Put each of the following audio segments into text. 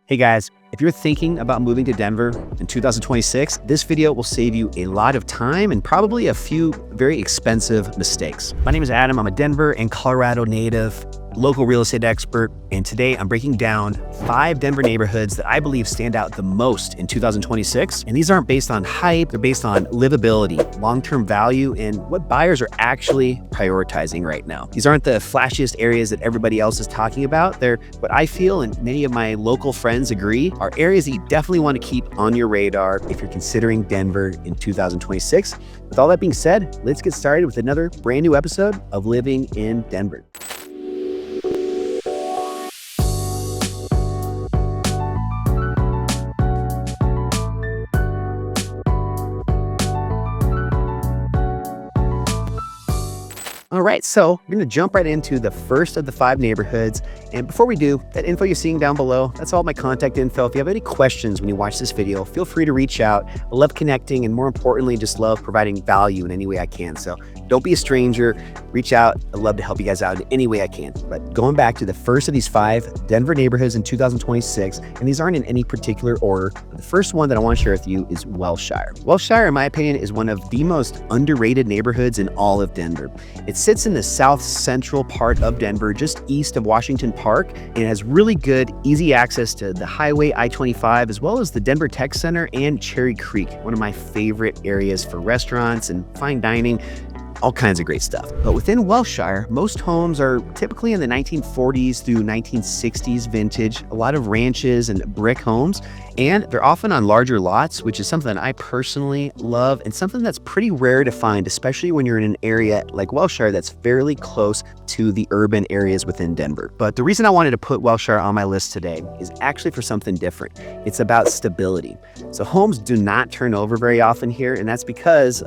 Hey guys, if you're thinking about moving to Denver in 2026, this video will save you a lot of time and probably a few very expensive mistakes. My name is Adam. I'm a Denver and Colorado native, local real estate expert, and today I'm breaking down 5 Denver neighborhoods that I believe stand out the most in 2026. And these aren't based on hype, they're based on livability, long-term value, and what buyers are actually prioritizing right now. These aren't the flashiest areas that everybody else is talking about. They're what I feel, and many of my local friends agree, are areas that you definitely want to keep on your radar if you're considering Denver in 2026. With all that being said, let's get started with another brand new episode of Living in Denver. All right, so we're gonna jump right into the first of the 5 neighborhoods. And before we do, that info you're seeing down below, that's all my contact info. If you have any questions when you watch this video, feel free to reach out. I love connecting, and more importantly, just love providing value in any way I can. So don't be a stranger, reach out. I'd love to help you guys out in any way I can. But going back to the first of these 5 Denver neighborhoods in 2026, and these aren't in any particular order, but the first one that I wanna share with you is Wellshire. Wellshire, in my opinion, is one of the most underrated neighborhoods in all of Denver. It sits in the south central part of Denver, just east of Washington Park, and it has really good, easy access to the highway I-25, as well as the Denver Tech Center and Cherry Creek, one of my favorite areas for restaurants and fine dining. All kinds of great stuff. But within Wellshire, most homes are typically in the 1940s through 1960s vintage, a lot of ranches and brick homes, and they're often on larger lots, which is something I personally love and something that's pretty rare to find, especially when you're in an area like Wellshire that's fairly close to the urban areas within Denver. But the reason I wanted to put Wellshire on my list today is actually for something different. It's about stability. So homes do not turn over very often here, and that's because,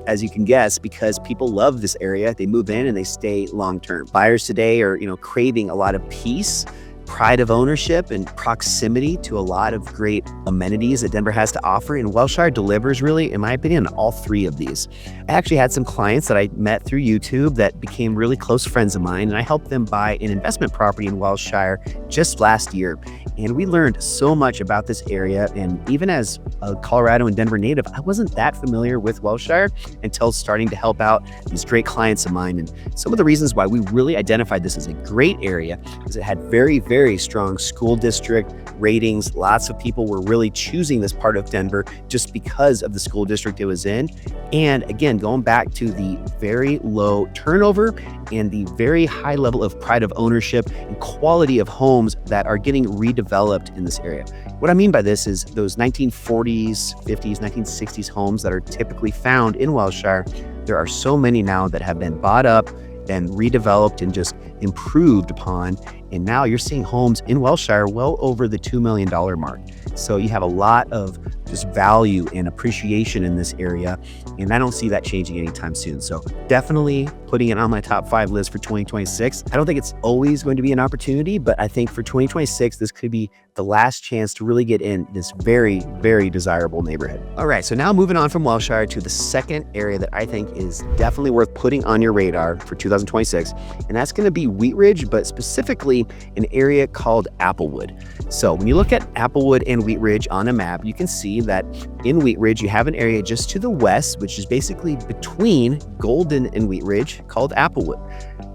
as you can guess, because people love this area. They move in and they stay long-term. Buyers today are, craving a lot of peace, pride of ownership, and proximity to a lot of great amenities that Denver has to offer. And Wellshire delivers, really, in my opinion, on all 3 of these. I actually had some clients that I met through YouTube that became really close friends of mine, and I helped them buy an investment property in Wellshire just last year. And we learned so much about this area. And even as a Colorado and Denver native, I wasn't that familiar with Wellshire until starting to help out these great clients of mine. And some of the reasons why we really identified this as a great area is it had very, very strong school district ratings. Lots of people were really choosing this part of Denver just because of the school district it was in. And again, going back to the very low turnover and the very high level of pride of ownership and quality of homes that are getting redeveloped in this area. What I mean by this is those 1940s, 50s, 1960s homes that are typically found in Wellshire. There are so many now that have been bought up and redeveloped and just improved upon. And now you're seeing homes in Wellshire well over the $2 million mark. So you have a lot of just value and appreciation in this area. And I don't see that changing anytime soon. So definitely putting it on my top 5 list for 2026. I don't think it's always going to be an opportunity, but I think for 2026, this could be the last chance to really get in this very, very desirable neighborhood. All right, so now moving on from Wellshire to the second area that I think is definitely worth putting on your radar for 2026, and that's gonna be Wheat Ridge, but specifically an area called Applewood. So when you look at Applewood and Wheat Ridge on a map, you can see that in Wheat Ridge, you have an area just to the west, which is basically between Golden and Wheat Ridge, called Applewood.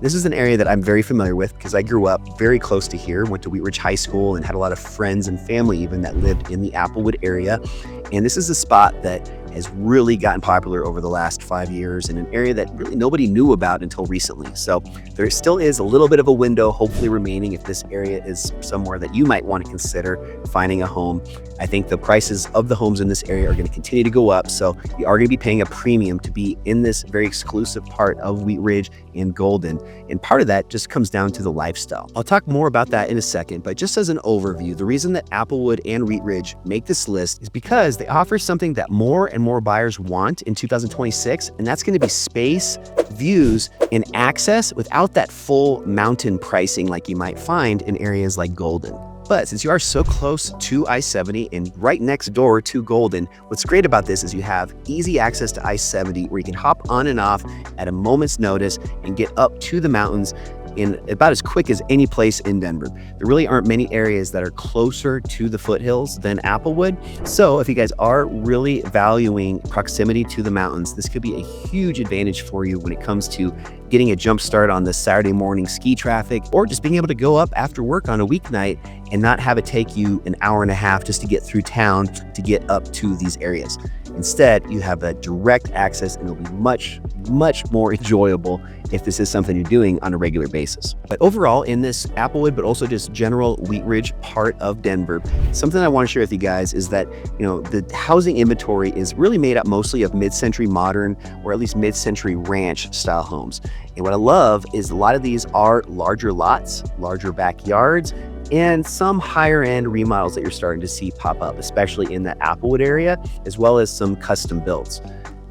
This is an area that I'm very familiar with because I grew up very close to here, went to Wheat Ridge High School, and had a lot of friends and family even that lived in the Applewood area. And this is a spot that has really gotten popular over the last 5 years, in an area that really nobody knew about until recently. So there still is a little bit of a window hopefully remaining if this area is somewhere that you might want to consider finding a home. I think the prices of the homes in this area are going to continue to go up, so you are going to be paying a premium to be in this very exclusive part of Wheat Ridge and Golden. And part of that just comes down to the lifestyle. I'll talk more about that in a second, but just as an overview, the reason that Applewood and Wheat Ridge make this list is because they offer something that more and more buyers want in 2026, and that's going to be space, views, and access without that full mountain pricing like you might find in areas like Golden. But since you are so close to I-70 and right next door to Golden, what's great about this is you have easy access to I-70 where you can hop on and off at a moment's notice and get up to the mountains in about as quick as any place in Denver. There really aren't many areas that are closer to the foothills than Applewood. So if you guys are really valuing proximity to the mountains, this could be a huge advantage for you when it comes to getting a jump start on the Saturday morning ski traffic, or just being able to go up after work on a weeknight and not have it take you an hour and a half just to get through town to get up to these areas. Instead, you have a direct access, and it'll be much more enjoyable if this is something you're doing on a regular basis. But overall, in this Applewood, but also just general Wheat Ridge part of Denver, something I want to share with you guys is that, the housing inventory is really made up mostly of mid-century modern, or at least mid-century ranch style homes. And what I love is a lot of these are larger lots, larger backyards, and some higher end remodels that you're starting to see pop up, especially in that Applewood area, as well as some custom builds.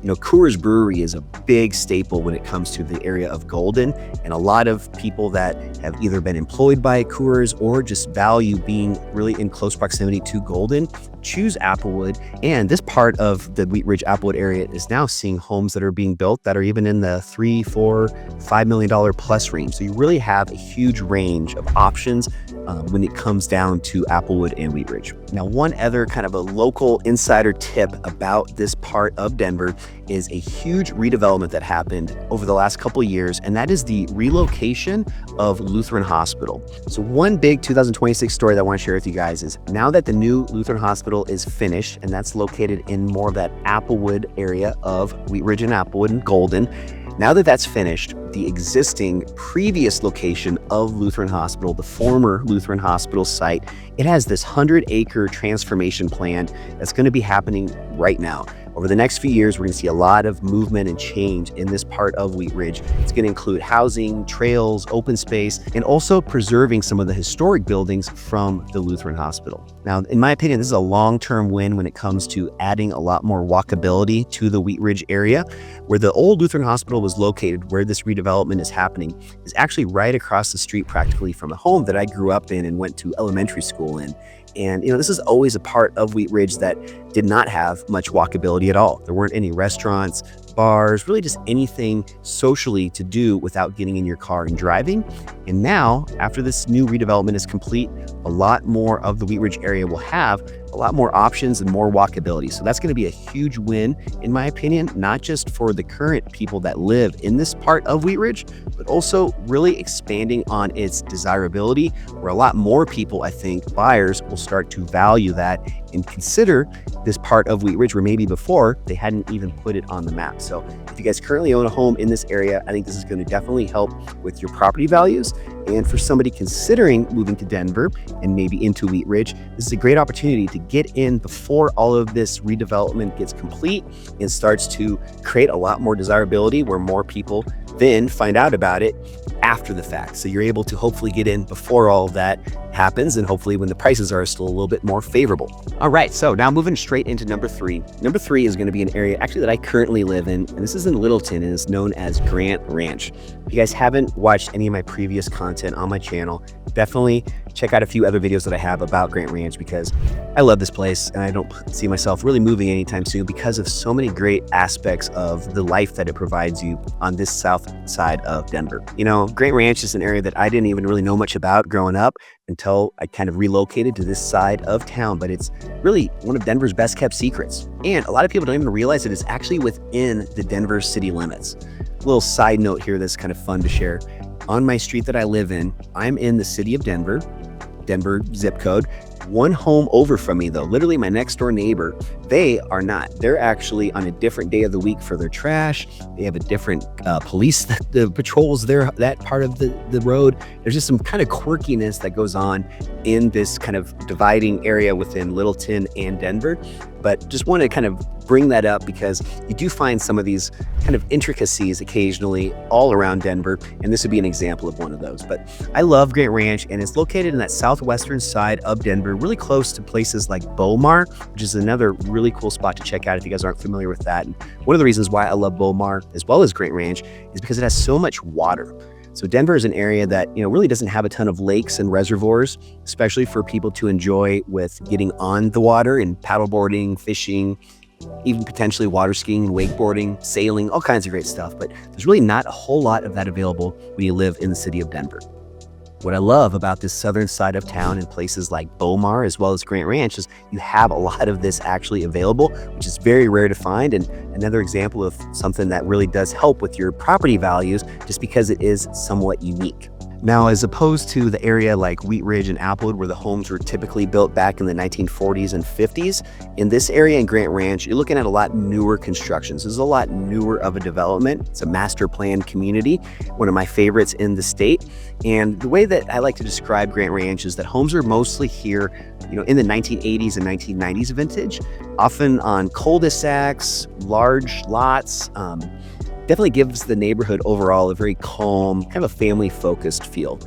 Coors Brewery is a big staple when it comes to the area of Golden, and a lot of people that have either been employed by Coors or just value being really in close proximity to Golden choose Applewood. And this part of the Wheat Ridge Applewood area is now seeing homes that are being built that are even in the $3, $4, $5 million plus range. So you really have a huge range of options when it comes down to Applewood and Wheat Ridge. Now, one other kind of a local insider tip about this part of Denver is a huge redevelopment that happened over the last couple of years, and that is the relocation of Lutheran Hospital. So one big 2026 story that I want to share with you guys is now that the new Lutheran Hospital is finished, and that's located in more of that Applewood area of Wheat Ridge and Applewood and Golden. Now that that's finished, the existing previous location of Lutheran Hospital, the former Lutheran Hospital site, it has this 100-acre transformation plan that's going to be happening right now. Over the next few years, we're going to see a lot of movement and change in this part of Wheat Ridge. It's going to include housing, trails, open space, and also preserving some of the historic buildings from the Lutheran Hospital. Now, in my opinion, this is a long-term win when it comes to adding a lot more walkability to the Wheat Ridge area. Where the old Lutheran Hospital was located, where this redevelopment is happening, is actually right across the street practically from a home that I grew up in and went to elementary school in. And, this is always a part of Wheat Ridge that did not have much walkability at all. There weren't any restaurants, bars, really just anything socially to do without getting in your car and driving. And now, after this new redevelopment is complete, a lot more of the Wheat Ridge area will have a lot more options and more walkability. So that's going to be a huge win, in my opinion, not just for the current people that live in this part of Wheat Ridge, but also really expanding on its desirability, where a lot more people, I think, buyers will start to value that and consider this part of Wheat Ridge where maybe before they hadn't even put it on the map. So if you guys currently own a home in this area, I think this is going to definitely help with your property values. And for somebody considering moving to Denver and maybe into Wheat Ridge, this is a great opportunity to get in before all of this redevelopment gets complete and starts to create a lot more desirability, where more people then find out about it after the fact. So you're able to hopefully get in before all of that happens, and hopefully when the prices are still a little bit more favorable. All right, so now moving straight into number three. Number three is going to be an area actually that I currently live in, and this is in Littleton, and it's known as Grant Ranch. If you guys haven't watched any of my previous content on my channel, definitely check out a few other videos that I have about Grant Ranch, because I love this place and I don't see myself really moving anytime soon because of so many great aspects of the life that it provides you on this south side of Denver. Grant Ranch is an area that I didn't even really know much about growing up until I kind of relocated to this side of town, but it's really one of Denver's best kept secrets. And a lot of people don't even realize it is actually within the Denver city limits. A little side note here that's kind of fun to share. On my street that I live in, I'm in the city of Denver zip code. One home over from me, though, literally my next door neighbor, they are not. They're actually on a different day of the week for their trash. They have a different police that patrols that part of the road. There's just some kind of quirkiness that goes on in this kind of dividing area within Littleton and Denver. But just want to kind of bring that up because you do find some of these kind of intricacies occasionally all around Denver, and this would be an example of one of those. But I love Grant Ranch, and it's located in that southwestern side of Denver, really close to places like Beaumar, which is another really cool spot to check out if you guys aren't familiar with that. And one of the reasons why I love Beaumar as well as Grant Ranch is because it has so much water. So Denver is an area that, really doesn't have a ton of lakes and reservoirs, especially for people to enjoy with getting on the water and paddleboarding, fishing, even potentially water skiing, wakeboarding, sailing, all kinds of great stuff. But there's really not a whole lot of that available when you live in the city of Denver. What I love about this southern side of town in places like Bomar as well as Grant Ranch is you have a lot of this actually available, which is very rare to find, and another example of something that really does help with your property values just because it is somewhat unique. Now, as opposed to the area like Wheat Ridge and Applewood, where the homes were typically built back in the 1940s and 50s, in this area in Grant Ranch, you're looking at a lot newer constructions. This is a lot newer of a development. It's a master plan community, one of my favorites in the state. And the way that I like to describe Grant Ranch is that homes are mostly here, in the 1980s and 1990s vintage, often on cul-de-sacs, large lots. Definitely gives the neighborhood overall a very calm, kind of a family-focused feel.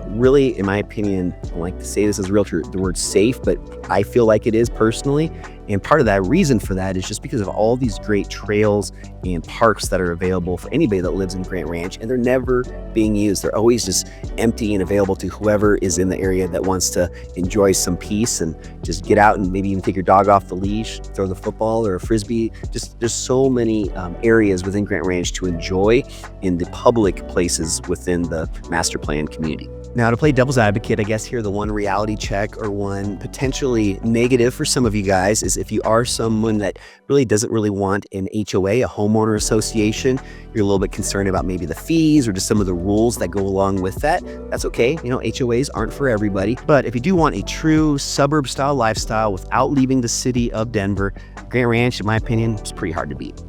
Really, in my opinion, I like to say this as a realtor, the word safe, but I feel like it is personally. And part of that reason for that is just because of all these great trails and parks that are available for anybody that lives in Grant Ranch, and they're never being used. They're always just empty and available to whoever is in the area that wants to enjoy some peace and just get out and maybe even take your dog off the leash, throw the football or a frisbee. Just there's so many areas within Grant Ranch to enjoy in the public places within the master plan community. Now, to play devil's advocate, I guess here the one reality check or one potentially negative for some of you guys is if you are someone that really doesn't really want an HOA, a homeowner association, you're a little bit concerned about maybe the fees or just some of the rules that go along with that. That's okay. HOAs aren't for everybody. But if you do want a true suburb style lifestyle without leaving the city of Denver, Grant Ranch, in my opinion, is pretty hard to beat.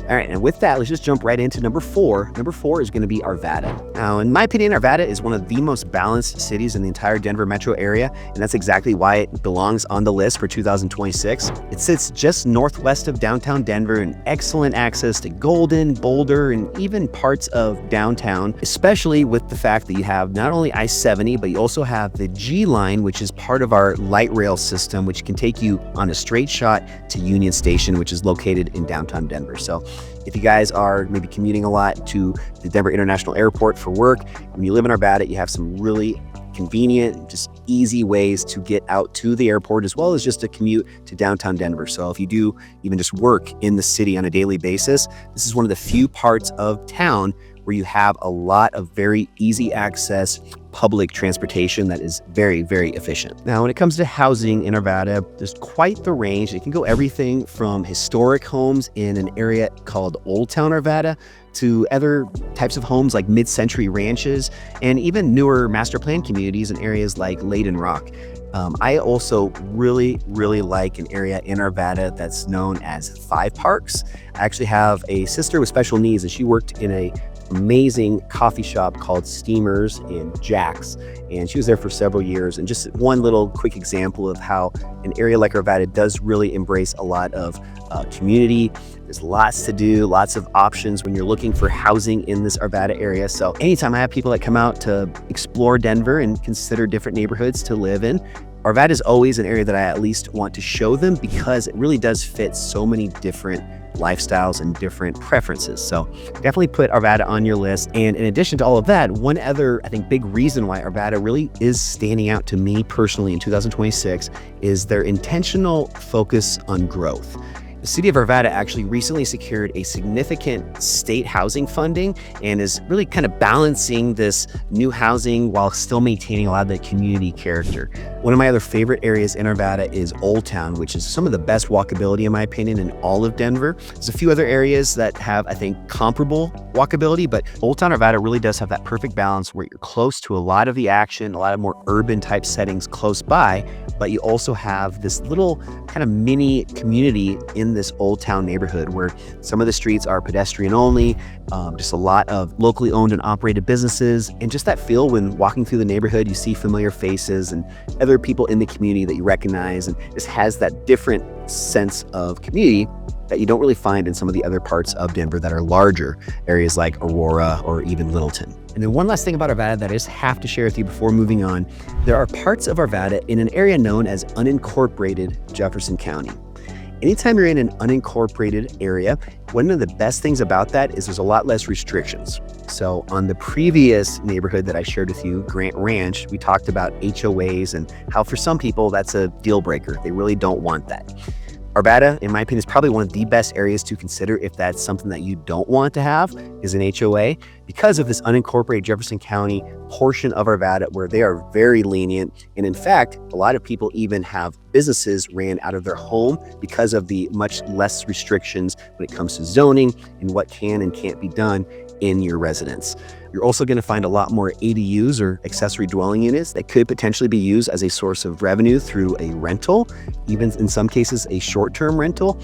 All right, and with that, let's just jump right into number 4. Number 4 is going to be Arvada. Now, in my opinion, Arvada is one of the most balanced cities in the entire Denver metro area, and that's exactly why it belongs on the list for 2026. It sits just northwest of downtown Denver and excellent access to Golden, Boulder, and even parts of downtown, especially with the fact that you have not only I-70, but you also have the G line, which is part of our light rail system, which can take you on a straight shot to Union Station, which is located in downtown Denver. So if you guys are maybe commuting a lot to the Denver International Airport for work, when you live in Arvada, you have some really convenient, just easy ways to get out to the airport, as well as just to commute to downtown Denver. So if you do even just work in the city on a daily basis, this is one of the few parts of town where you have a lot of very easy access public transportation that is very, very efficient. Now, when it comes to housing in Arvada, there's quite the range. It can go everything from historic homes in an area called Old Town Arvada to other types of homes like mid-century ranches and even newer master plan communities in areas like Layden Rock. I also really, really like an area in Arvada that's known as Five Parks. I actually have a sister with special needs, and she worked in a amazing coffee shop called Steamers in Jack's, and she was there for several years. And just one little quick example of how an area like Arvada does really embrace a lot of community. There's lots to do, lots of options when you're looking for housing in this Arvada area. So anytime I have people that come out to explore Denver and consider different neighborhoods to live in, Arvada is always an area that I at least want to show them because it really does fit so many different lifestyles and different preferences. So definitely put Arvada on your list. And in addition to all of that, one other, I think, big reason why Arvada really is standing out to me personally in 2026 is their intentional focus on growth. The city of Arvada actually recently secured a significant state housing funding and is really kind of balancing this new housing while still maintaining a lot of the community character. One of my other favorite areas in Arvada is Old Town, which is some of the best walkability, in my opinion, in all of Denver. There's a few other areas that have, I think, comparable walkability, but Old Town Arvada really does have that perfect balance where you're close to a lot of the action, a lot of more urban type settings close by, but you also have this little kind of mini community in this Old Town neighborhood where some of the streets are pedestrian only, just a lot of locally owned and operated businesses, and just that feel when walking through the neighborhood, you see familiar faces and other people in the community that you recognize, and just has that different sense of community that you don't really find in some of the other parts of Denver that are larger, areas like Aurora or even Littleton. And then one last thing about Arvada that I just have to share with you before moving on. There are parts of Arvada in an area known as unincorporated Jefferson County. Anytime you're in an unincorporated area, one of the best things about that is there's a lot less restrictions. So on the previous neighborhood that I shared with you, Grant Ranch, we talked about HOAs and how for some people that's a deal breaker. They really don't want that. Arvada, in my opinion, is probably one of the best areas to consider if that's something that you don't want to have is an HOA because of this unincorporated Jefferson County portion of Arvada where they are very lenient. And in fact, a lot of people even have businesses ran out of their home because of the much less restrictions when it comes to zoning and what can and can't be done in your residence. You're also going to find a lot more ADUs or accessory dwelling units that could potentially be used as a source of revenue through a rental, even in some cases a short-term rental.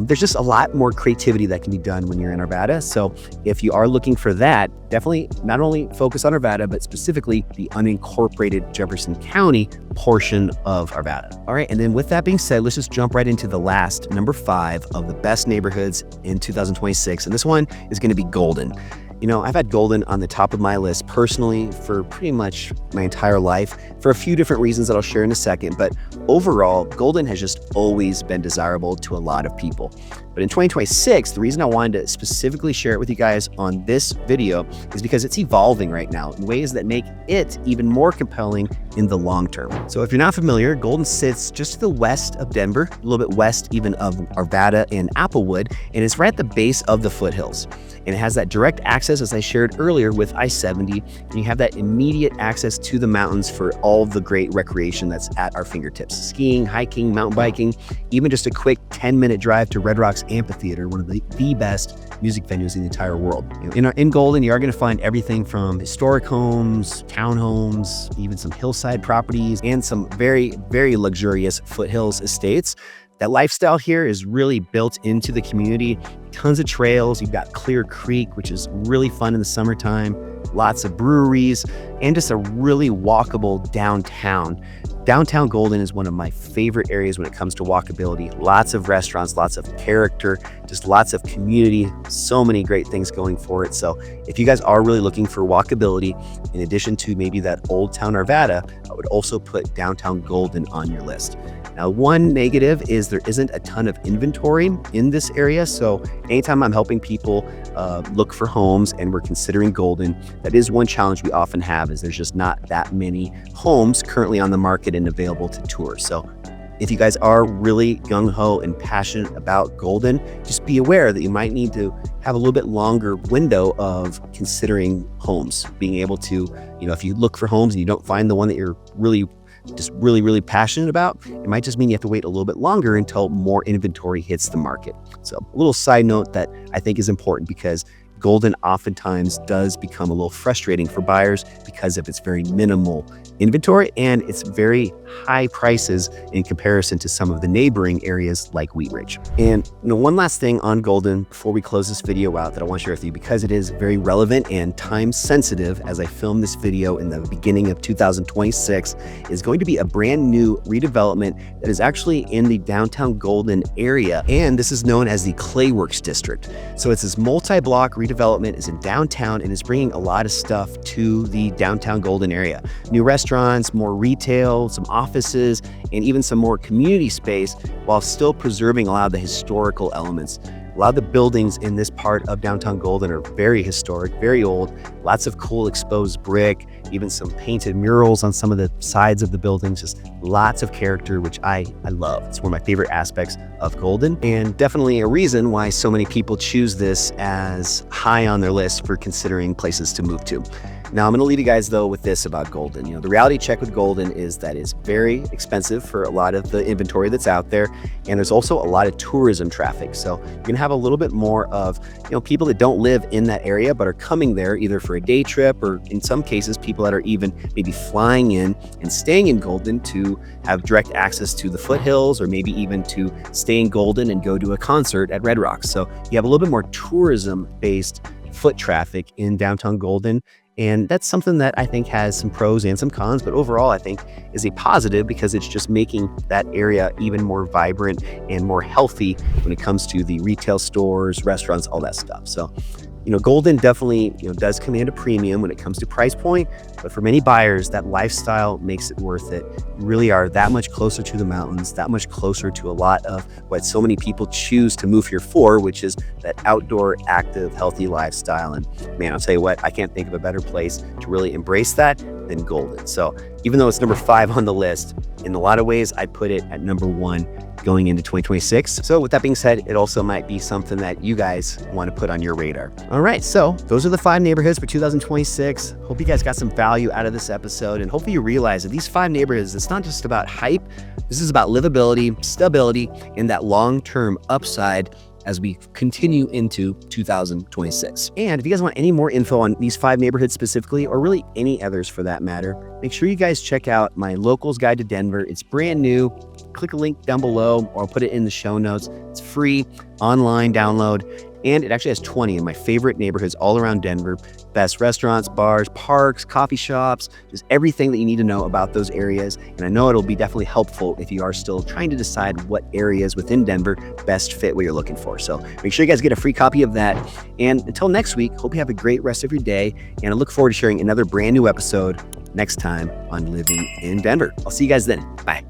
There's just a lot more creativity that can be done when you're in Arvada. So if you are looking for that, definitely not only focus on Arvada, but specifically the unincorporated Jefferson County portion of Arvada. All right, and then with that being said, let's just jump right into the last, number 5 of the best neighborhoods in 2026. And this one is going to be Golden. You know, I've had Golden on the top of my list personally for pretty much my entire life for a few different reasons that I'll share in a second. But overall, Golden has just always been desirable to a lot of people. But in 2026, the reason I wanted to specifically share it with you guys on this video is because it's evolving right now in ways that make it even more compelling in the long term. So if you're not familiar, Golden sits just to the west of Denver, a little bit west even of Arvada and Applewood, and it's right at the base of the foothills. And it has that direct access, as I shared earlier, with I-70, and you have that immediate access to the mountains for all the great recreation that's at our fingertips. Skiing, hiking, mountain biking, even just a quick 10-minute drive to Red Rocks Amphitheater, one of the best music venues in the entire world. You know, in Golden, you are going to find everything from historic homes, townhomes, even some hillside properties, and some very, very luxurious foothills estates. That lifestyle here is really built into the community. Tons of trails. You've got Clear Creek, which is really fun in the summertime. Lots of breweries, and just a really walkable downtown. Downtown Golden is one of my favorite areas when it comes to walkability. Lots of restaurants, lots of character, just lots of community, so many great things going for it. So if you guys are really looking for walkability, in addition to maybe that Old Town Arvada, I would also put Downtown Golden on your list. Now, one negative is there isn't a ton of inventory in this area. So anytime I'm helping people look for homes and we're considering Golden, that is one challenge we often have is there's just not that many homes currently on the market and available to tour. So if you guys are really gung-ho and passionate about Golden, just be aware that you might need to have a little bit longer window of considering homes, being able to, you know, if you look for homes and you don't find the one that you're really passionate about, it might just mean you have to wait a little bit longer until more inventory hits the market. So a little side note that I think is important because Golden oftentimes does become a little frustrating for buyers because of its very minimal inventory and its very high prices in comparison to some of the neighboring areas like Wheat Ridge. And one last thing on Golden before we close this video out that I want to share with you because it is very relevant and time sensitive as I film this video in the beginning of 2026 is going to be a brand new redevelopment that is actually in the downtown Golden area. And this is known as the Clayworks District. So it's this multi-block redevelopment is in downtown and is bringing a lot of stuff to the downtown Golden area. New restaurants, more retail, some offices, and even some more community space while still preserving a lot of the historical elements. A lot of the buildings in this part of downtown Golden are very historic, very old, lots of cool exposed brick, even some painted murals on some of the sides of the buildings, just lots of character, which I love. It's one of my favorite aspects of Golden, and definitely a reason why so many people choose this as high on their list for considering places to move to. Now, I'm going to leave you guys, though, with this about Golden. The reality check with Golden is that it's very expensive for a lot of the inventory that's out there. And there's also a lot of tourism traffic. So you're going to have a little bit more of, people that don't live in that area, but are coming there either for a day trip or in some cases, people that are even maybe flying in and staying in Golden to have direct access to the foothills or maybe even to stay in Golden and go to a concert at Red Rocks. So you have a little bit more tourism-based foot traffic in downtown Golden. And that's something that I think has some pros and some cons, but overall I think is a positive because it's just making that area even more vibrant and more healthy when it comes to the retail stores, restaurants, all that stuff. So, Golden definitely, does command a premium when it comes to price point, but for many buyers, that lifestyle makes it worth it. You really are that much closer to the mountains, that much closer to a lot of what so many people choose to move here for, which is that outdoor, active, healthy lifestyle. And man, I'll tell you what, I can't think of a better place to really embrace that than Golden. So even though it's number 5 on the list, in a lot of ways, I put it at number 1 going into 2026. So with that being said, it also might be something that you guys want to put on your radar. All right, so those are the 5 neighborhoods for 2026. Hope you guys got some value out of this episode, and hopefully you realize that these 5 neighborhoods, it's not just about hype. This is about livability, stability, and that long-term upside as we continue into 2026. And if you guys want any more info on these 5 neighborhoods specifically, or really any others for that matter, make sure you guys check out my Locals Guide to Denver. It's brand new. Click a link down below, or I'll put it in the show notes. It's free, online download, and it actually has 20 of my favorite neighborhoods all around Denver. Best restaurants, bars, parks, coffee shops, just everything that you need to know about those areas. And I know it'll be definitely helpful if you are still trying to decide what areas within Denver best fit what you're looking for. So make sure you guys get a free copy of that. And until next week, hope you have a great rest of your day. And I look forward to sharing another brand new episode next time on Living in Denver. I'll see you guys then. Bye.